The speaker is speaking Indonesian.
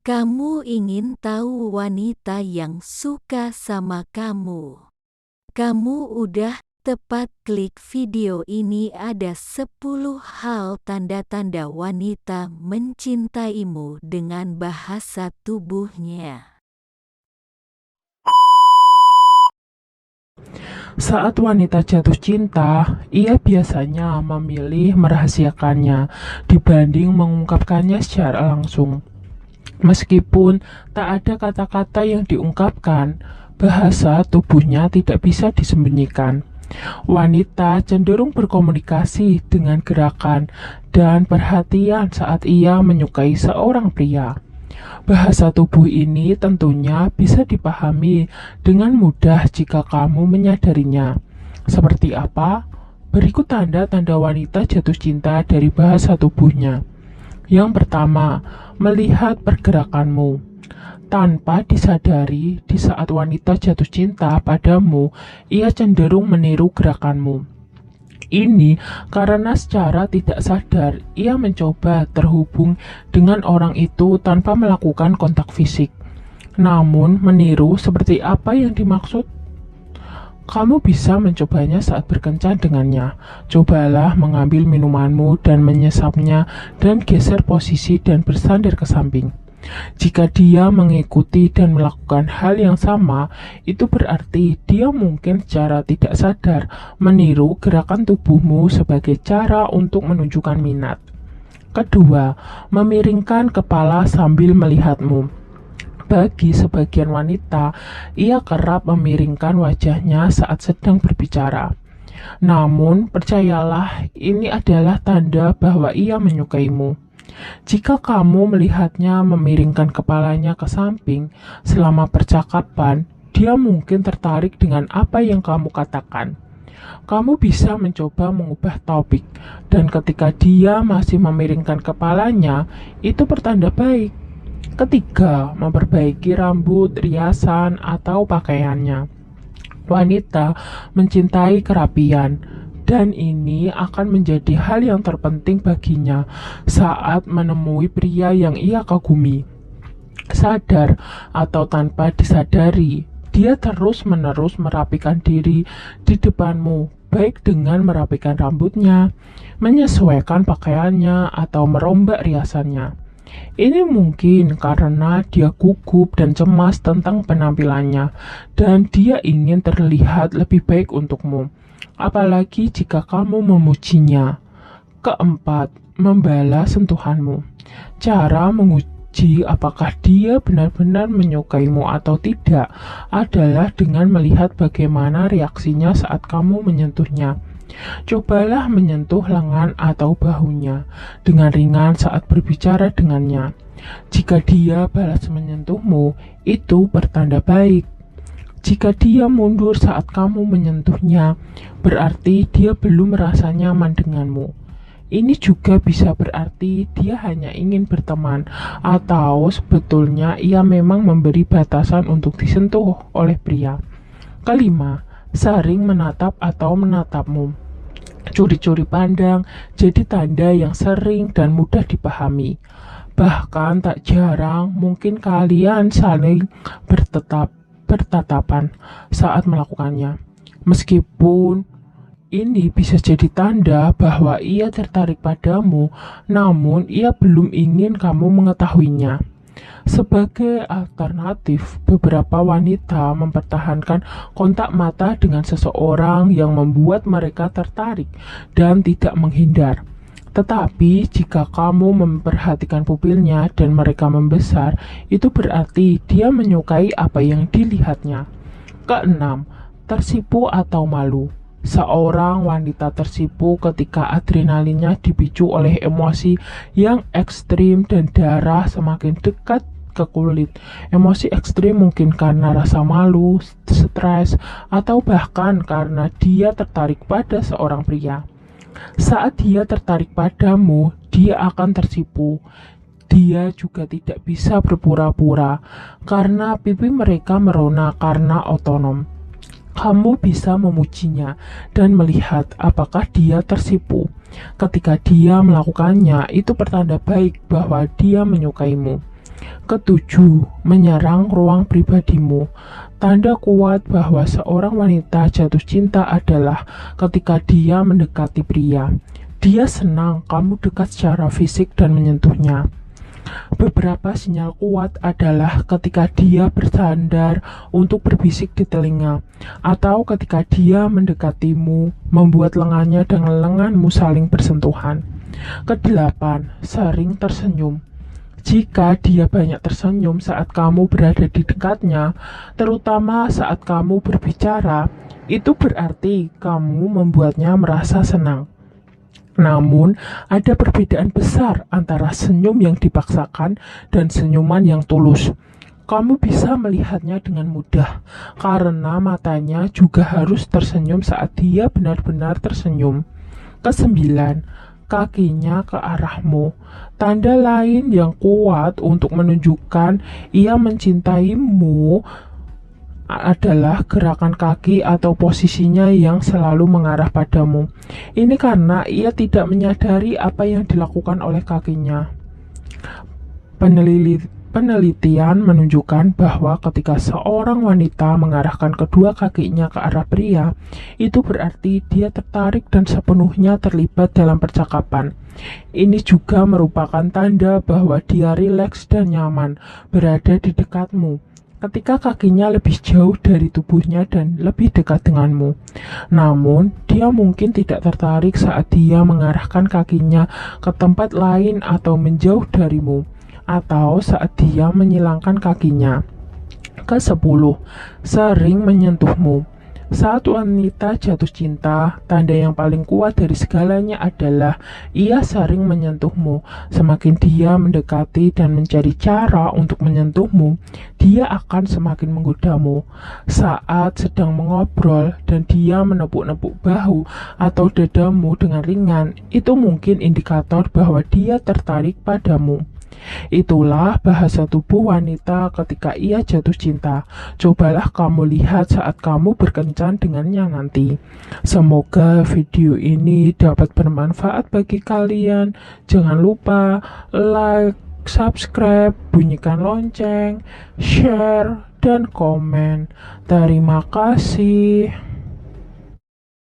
Kamu ingin tahu wanita yang suka sama kamu? Kamu udah tepat klik video ini. Ada 10 hal tanda-tanda wanita mencintaimu dengan bahasa tubuhnya. Saat wanita jatuh cinta, ia biasanya memilih merahasiakannya dibanding mengungkapkannya secara langsung. Meskipun tak ada kata-kata yang diungkapkan, bahasa tubuhnya tidak bisa disembunyikan. Wanita cenderung berkomunikasi dengan gerakan dan perhatian saat ia menyukai seorang pria. Bahasa tubuh ini tentunya bisa dipahami dengan mudah jika kamu menyadarinya. Seperti apa? Berikut tanda-tanda wanita jatuh cinta dari bahasa tubuhnya. Yang pertama, melihat pergerakanmu. Tanpa disadari, di saat wanita jatuh cinta padamu, ia cenderung meniru gerakanmu. Ini karena secara tidak sadar ia mencoba terhubung dengan orang itu tanpa melakukan kontak fisik. Namun, meniru seperti apa yang dimaksud? Kamu bisa mencobanya saat berkencan dengannya. Cobalah mengambil minumanmu dan menyesapnya dan geser posisi dan bersandar ke samping. Jika dia mengikuti dan melakukan hal yang sama, itu berarti dia mungkin secara tidak sadar meniru gerakan tubuhmu sebagai cara untuk menunjukkan minat. Kedua, memiringkan kepala sambil melihatmu. Bagi sebagian wanita, ia kerap memiringkan wajahnya saat sedang berbicara. Namun, percayalah, ini adalah tanda bahwa ia menyukaimu. Jika kamu melihatnya memiringkan kepalanya ke samping selama percakapan, dia mungkin tertarik dengan apa yang kamu katakan. Kamu bisa mencoba mengubah topik, dan ketika dia masih memiringkan kepalanya, itu pertanda baik. Ketiga, memperbaiki rambut, riasan, atau pakaiannya. Wanita mencintai kerapian, dan ini akan menjadi hal yang terpenting baginya saat menemui pria yang ia kagumi. Sadar atau tanpa disadari, dia terus-menerus merapikan diri di depanmu, baik dengan merapikan rambutnya, menyesuaikan pakaiannya, atau merombak riasannya. Ini mungkin karena dia gugup dan cemas tentang penampilannya, dan dia ingin terlihat lebih baik untukmu, apalagi jika kamu memujinya. Keempat, membalas sentuhanmu. Cara menguji apakah dia benar-benar menyukaimu atau tidak adalah dengan melihat bagaimana reaksinya saat kamu menyentuhnya. Cobalah menyentuh lengan atau bahunya dengan ringan saat berbicara dengannya. Jika dia balas menyentuhmu, itu pertanda baik. Jika dia mundur saat kamu menyentuhnya, berarti dia belum merasa nyaman denganmu. Ini juga bisa berarti dia hanya ingin berteman, atau sebetulnya ia memang memberi batasan untuk disentuh oleh pria. Kelima, sering menatap atau menatapmu. Curi-curi pandang jadi tanda yang sering dan mudah dipahami. Bahkan tak jarang mungkin kalian saling bertatapan saat melakukannya. Meskipun ini bisa jadi tanda bahwa ia tertarik padamu, namun ia belum ingin kamu mengetahuinya. Sebagai alternatif, beberapa wanita mempertahankan kontak mata dengan seseorang yang membuat mereka tertarik dan tidak menghindar. Tetapi jika kamu memperhatikan pupilnya dan mereka membesar, itu berarti dia menyukai apa yang dilihatnya. Keenam, tersipu atau malu. Seorang wanita tersipu ketika adrenalinnya dipicu oleh emosi yang ekstrim dan darah semakin dekat ke kulit. Emosi ekstrim mungkin karena rasa malu, stres, atau bahkan karena dia tertarik pada seorang pria. Saat dia tertarik padamu, dia akan tersipu. Dia juga tidak bisa berpura-pura karena pipi mereka merona karena otonom. Kamu bisa memujinya dan melihat apakah dia tersipu. Ketika dia melakukannya, itu pertanda baik bahwa dia menyukaimu. Ketujuh, menyerang ruang pribadimu. Tanda kuat bahwa seorang wanita jatuh cinta adalah ketika dia mendekati pria. Dia senang kamu dekat secara fisik dan menyentuhnya. Beberapa sinyal kuat adalah ketika dia bersandar untuk berbisik di telinga, atau ketika dia mendekatimu, membuat lengannya dan lenganmu saling bersentuhan. Kedelapan, sering tersenyum. Jika dia banyak tersenyum saat kamu berada di dekatnya, terutama saat kamu berbicara, itu berarti kamu membuatnya merasa senang. Namun, ada perbedaan besar antara senyum yang dipaksakan dan senyuman yang tulus. Kamu bisa melihatnya dengan mudah, karena matanya juga harus tersenyum saat dia benar-benar tersenyum. Kesembilan, kakinya ke arahmu. Tanda lain yang kuat untuk menunjukkan ia mencintaimu adalah gerakan kaki atau posisinya yang selalu mengarah padamu. Ini karena ia tidak menyadari apa yang dilakukan oleh kakinya. Penelitian menunjukkan bahwa ketika seorang wanita mengarahkan kedua kakinya ke arah pria, itu berarti dia tertarik dan sepenuhnya terlibat dalam percakapan. Ini juga merupakan tanda bahwa dia rileks dan nyaman berada di dekatmu ketika kakinya lebih jauh dari tubuhnya dan lebih dekat denganmu. Namun, dia mungkin tidak tertarik saat dia mengarahkan kakinya ke tempat lain atau menjauh darimu, atau saat dia menyilangkan kakinya. Ke-10, sering menyentuhmu. Saat wanita jatuh cinta, tanda yang paling kuat dari segalanya adalah ia sering menyentuhmu. Semakin dia mendekati dan mencari cara untuk menyentuhmu, dia akan semakin menggodamu. Saat sedang mengobrol dan dia menepuk-nepuk bahu atau dadamu dengan ringan, itu mungkin indikator bahwa dia tertarik padamu. Itulah bahasa tubuh wanita ketika ia jatuh cinta. Cobalah kamu lihat saat kamu berkencan dengannya nanti. Semoga video ini dapat bermanfaat bagi kalian. Jangan lupa like, subscribe, bunyikan lonceng, share, dan komen. Terima kasih.